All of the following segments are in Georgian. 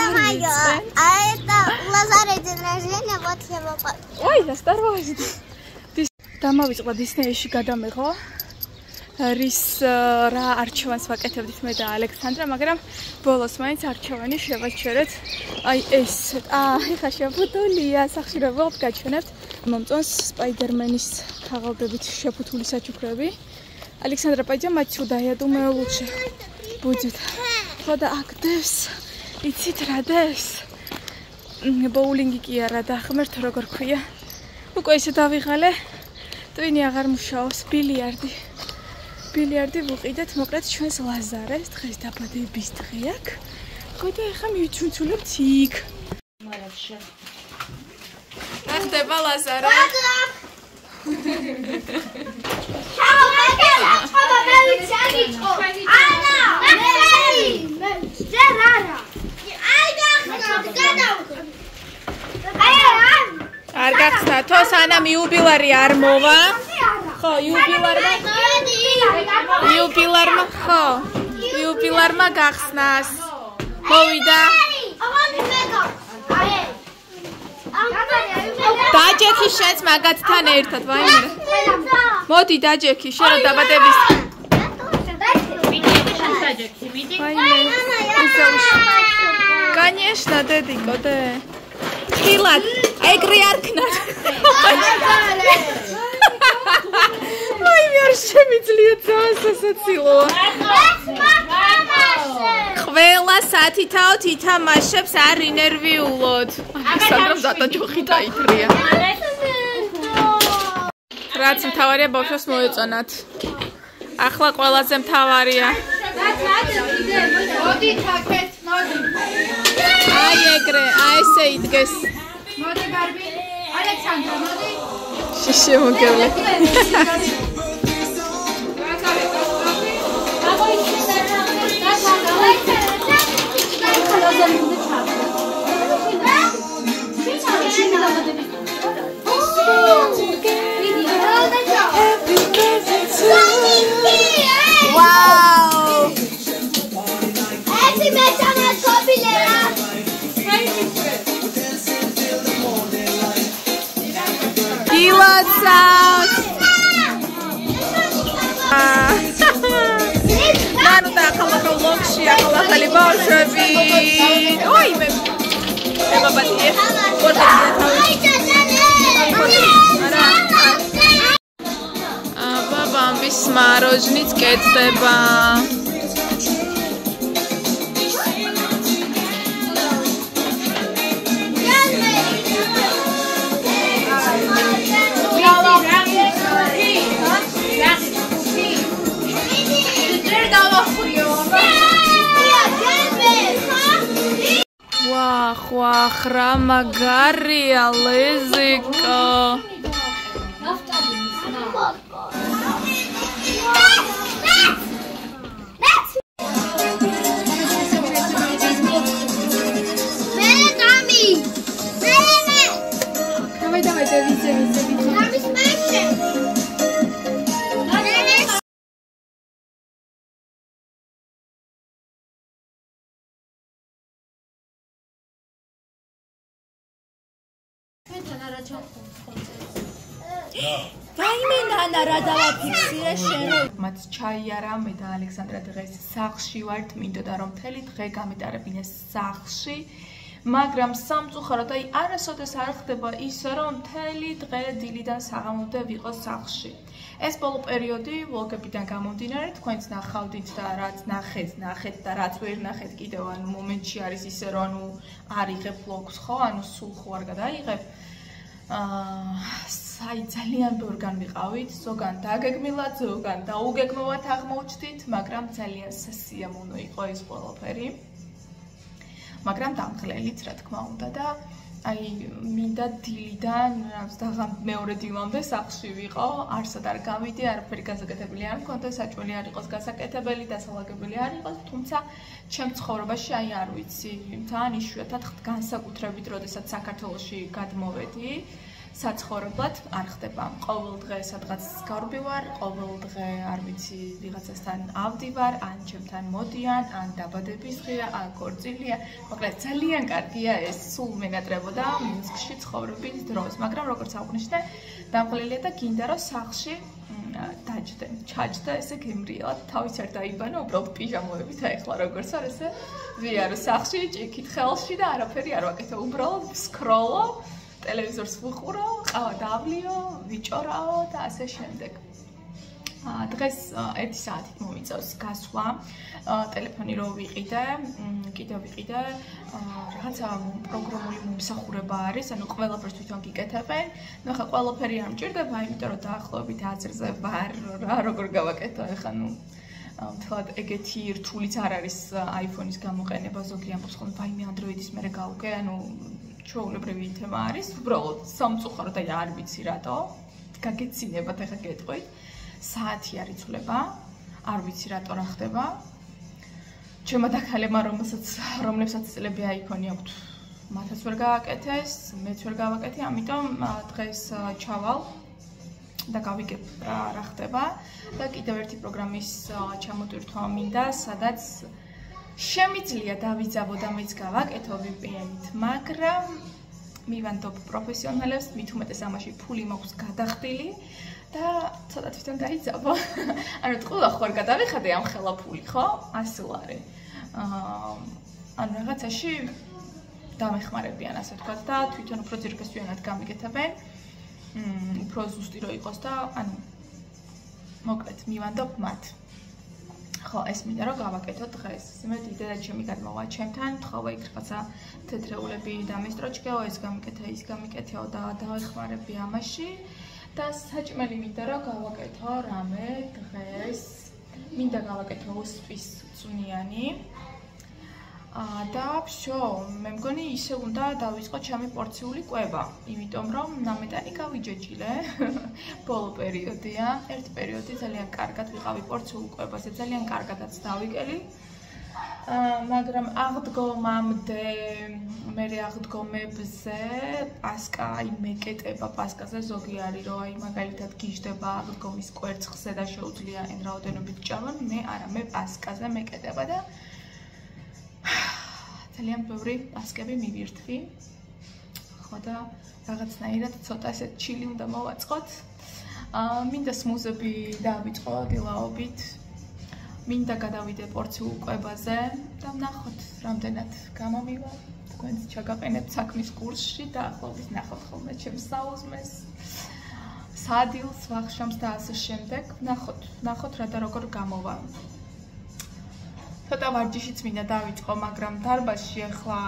А это Лазарь день рождения, вот его. Ой, осторожно. Დამავიწყდა დისნეიში გადამეღო. რის რა არჩევანს ვაკეთებდით მე და ალექსანდრა, მაგრამ ბოლოს მაინც არჩევანი შევაჩერეთ. აი ეს, ეხლა შეფუთულია, სახში რა ვიღებ გაჩვენებთ. მომწონს სპაიდერმენის ქაღალდებით შეფუთული საჩუქრები. ალექსანდრა пойдем отсюда, я думаю, лучше будет. ხოდა აქ დევს, იცით რა დევს? ბოულინგი კი არა და ღმერთო როგორ ქვია. უკვე ისე დავიღალე. ტვინი აღარ მუშაობს, ბილიარდი ვუყიდეთ, მოკლედ ჩვენს ლაზარეს დღეს დაბადების დღე აქვს. გოდა ეხლა მივჩუნჩულებთ იქ. რა ხდება ლაზარა? არ გახსნა თო სანამ იუბილარი არ მოვა. ხო, იუბილარმა გახსნას. მოვიდა. დაჯექი შენს მაგათთან ერთად, ვაიმე. მოდი დაჯექი, შენ რა დაბადების. Конечно, дедико, да. Тхილად, ეგრე არ ქნათ. Ой, მე არ შემიძლია ძალიან სასაცილოა. ყველა სათითაო თითამაშებს არ ინერვიულოდ. სანდრამ დატაჯოხი დაითრია. რაც მთავარია ბავშვს მოეწონათ. ახლა ყველაზე მთავარია. მოდი თაკეთ, მოდი. აი ეგრე, აი ესე იდგეს. მოდი ბარბი, ალექსანდრა, მოდი. შიშე მოგევლე. Wow! What's out? Nanu da akala lokshi, akala kaliboshevi. Oi, me. Eba batie. Aba bambis marojnits ketsdeba. Вах, рамагария, лезика. Давай, Вайме ნანა რა დავაფიქსირე შენ მათ ჩაიარა მე და ალექსანდრა დღეს სახლში ვართ მინდოდა რომ მთელი დღე გამიტარებინეს სახლში მაგრამ სამწუხაროდ აი არასოდეს არ ხდება ისე რომ მთელი დღე დილიდან საღამომდე ვიყოს სახლში ეს ბოლო პერიოდი ვლოგებიდან გამომდინარე თქვენც ნახავდით და რაც ნახეთ და რაც ვერ ნახეთ კიდევ ანუ მომენტში არის ისე რომ ანუ არ იღებ ვლოგს ხო ანუ სულ ხო არ გადაიღებ აი ძალიან ბევრგან ვიყავით, ზოგან დაგეგმილად, ზოგან დაუგეგმავად აღმოჩნდით, მაგრამ ძალიან სასიამოვნო იყო ეს ყველაფერი. მაგრამ დამღლელიც რა თქმა უნდა და აი მინდა დილიდან მეორე დილამდე სახლში ვიყო, არსად არ გავიდი, არაფერი გასაკეთებელი არ მქონდა, საჭველი არ იყოს გასაკეთებელი, დასალაგებელი არ იყოს, თუმცა ჩემ ცხოვრებაში აი არ ვიცი, თან იშვიათად განსაკუთრებით, როდესაც საქართველოში გადმოვედი საცხოვრებლად არ ხდება. ყოველ დღე სადღაც გავრბივარ, ყოველ დღე არ ვიცი ვიღაცასთან ავდივარ, ან ჩემთან მოდიან, ან დაბადების დღეა, ან ქორწილია. მოკლედ ძალიან კარგია ეს სულ მენატრებოდა მინსკში ცხოვრების დროს, მაგრამ როგორც აღვნიშნე, დამხლელია და გინდა რომ სახლში დაჯდე, ჩაჯდა ესე გემრიელად, თავის არ დაიბანო, უბრალოდ პიჟამოებით აეხლა როგორც არ ესე ვიარო სახლში, ჭიქით ხელში და არაფერი არ ვაკეთო, უბრალოდ სკროლო, ტელევიზორს ვუყურო, ყავა დავლიო, ვიჭორაო და ასე შემდეგ. დღეს 1 საათით მომიწევს გასვლა, ტელეფონი რო ვიყიდე, კიდევ ვიყიდე, რაღაცა პროგრამული მომსახურება არის, ანუ ყველაფერს თვითონ გიკეთებენ. ნუ ხა ყველაფერი არ მჭირდება, იმიტომ რომ დაახლოებით 1000-ზე ვარ, რა როგორ გავაკეთო, ეხლა ნუ თლად ეგეთი რთულიც არ არის iPhone-ის გამოყენება, ზოგი ამბობს ხოლმე, ვაიმე Android-ის მერე გავუკე, ანუ ჩვეულებრივი თემა არის, უბრალოდ სამწუხაროდ აი არ ვიცი რატო, გაგეცინებათ ეხლა გეტყვით. საათი არ იცვლება, არ ვიცი რატო რა ხდება. ჩემმა დაქალებმა რომლებსაც წლები iPhone-ი აქვთ, მათაც ვერ გააკეთეს, მეც ვერ გავაკეთე, ამიტომ დღეს ჩავალ და გავიგებ რა ხდება და კიდევ ერთი პროგრამის ჩამოტვირთვა მინდა, სადაც შემიძლია დავიძაბო და მეც გავაკეთო VPN-ით, მაგრამ მივანდობ პროფესიონალებს, მით უმეტეს ამაში ფული მაქვს გადახდილი და ცოტა თვითონ გაიძაბო. ანუ ტყუილ ხوار გადავიხადე ამ ხელა ფული, ხო? ასულ არის. ანუ რაღაცაში დამეხმარებიან, ასე ვთქვათ და თვითონ უფრო ძირკესვიანად გამიკეთებენ. უფრო ზუსტი რო იყოს და ანუ მოკლედ მივანდობ მათ. ხო, ეს მინდა რომ გავაკეთო დღეს. იმედ იდეა ჩემი გადმოვა ჩემთან, თხოვა იქ რაღაცა თეთრეულები დამესტროჩკეო, ეს გამიკეთე, ის გამიკეთეო და დავეხმარები ამაში. და საჭმელი მინდა რომ გავაკეთო რამე დღეს. მინდა გავაკეთო ოსპის წვნიანი. და всё, მე მგონი ისე უნდა დავიწყო ჩემი პორციული კვება, იმიტომ რომ ნამეტანი გავიჯეჭილე. ბოლო პერიოდია, ერთ პერიოდი ძალიან კარგად ვიყავი პორციულ კვებაზე, ძალიან კარგადაც დავიკელი. მაგრამ აღდგომამდე, მერე აღდგომებზე, პასკა, აი მეკეტება პასკაზე ზოგი არის, რომ აი მაგალითად გიждდება აღდგომის კვერცხზე და შეუძლია այն რაოდენობით ჭამონ, მე არა, მე პასკაზე მეკეტება და ძალიან ბევრი პასკები მივირთვი. ხო და რაღაცნაირად ცოტა ესე ჩილი უნდა მოვაწყოთ. მინდა სმუზები დავიწყო დილაობით. მინდა გადავიდე პორციულ კვებაზე და ვნახოთ რამდენად გამომივა. თქვენც ჩაგაყენებთ საქმის კურსში და ახლობით ნახოთ ხოლმე ჩემს საუზმეს, სადილს, ვახშამს და ასე შემდეგ. ვნახოთ რა და როგორ გამოვა. ცოტა ვარჯიშიც მინდა დავიწყო, მაგრამ დარბაზში ახლა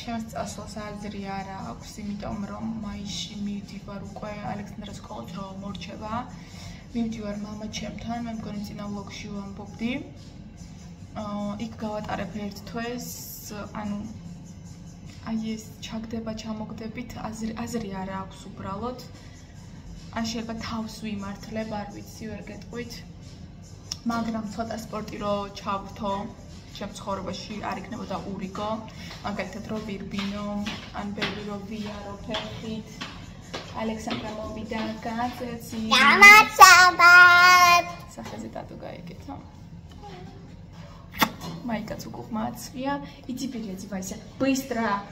ჩემს წასვლას აზრი არ აქვს, იმიტომ რომ მაისში მივდივარ უკვე ალექსანდრას სკოლით რომ მორჩება. მივდივარ მამა ჩემთან, მე მგონი წინა ვლოგში ვამბობდი. იქ გავატარებ ერთ თვეს, ანუ აი ეს ჩაგდება, ჩამოგდებით, აზრი არ აქვს უბრალოდ. ან შეიძლება თავს ვიმართლებ, არ ვიცი, ვერ გეტყვით. მაგრამ ცოტა სპორტი რო ჩავრთო, ჩემ ცხოვრებაში არ იქნებოდა ურიგო, მაგალითად რო ვირბინო, ან ბევრი რო ვიარო ფეხით. ალექსანდრა მოვიდა გაზეთი. გამარჯობათ. სახეზე დადო გაიგეთო. Майкац укухмацвия. И теперь одевайся. Быстро.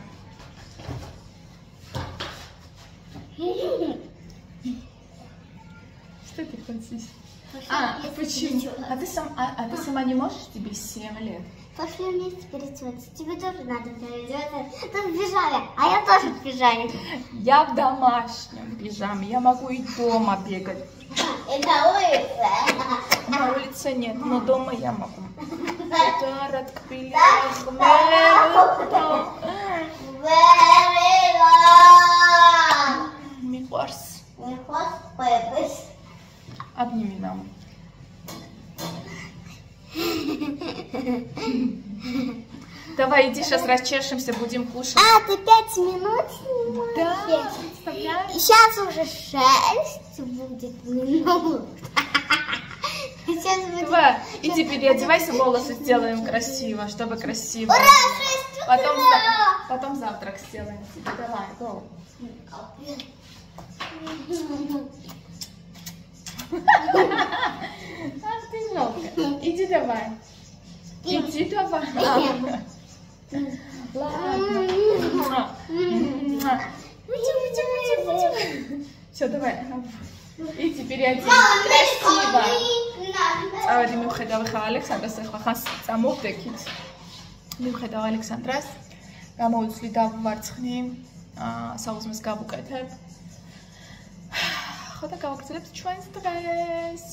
Что ты хочешь? Почему? А ты сама не можешь? Тебе 7 лет. Пошли вместе переодеваться. Тебе тоже надо переодеваться. Ты в пижаме, а я тоже в пижаме. Я в домашнем пижаме. Я могу и дома бегать. И на улице. На улице нет, но дома я могу. Михорс. Обними маму. Давай, иди, сейчас расчешемся, будем кушать. А, ты 5 минут снимаешь? Да, представляешь? Сейчас уже 6 будет минут. Сейчас будет... Давай, иди переодевайся, волосы сделаем красиво, чтобы красиво. Ура, 6 Потом завтрак сделаем тебе. Давай, go. Ах ты жалко. Иди давай. Иди давай. Ладно. Все, давай. Иди переоденься. Красиво. წავედი მივხედავ ხა ალექსანდრას ახლა ხანს წამოვდექით. მივხედავ ალექსანდრას. გამოვიცვლი და ვარცხნი. საუზმეს გავუკეთებ. ხო და გავაგრძელებთ ჩვენს დღეს.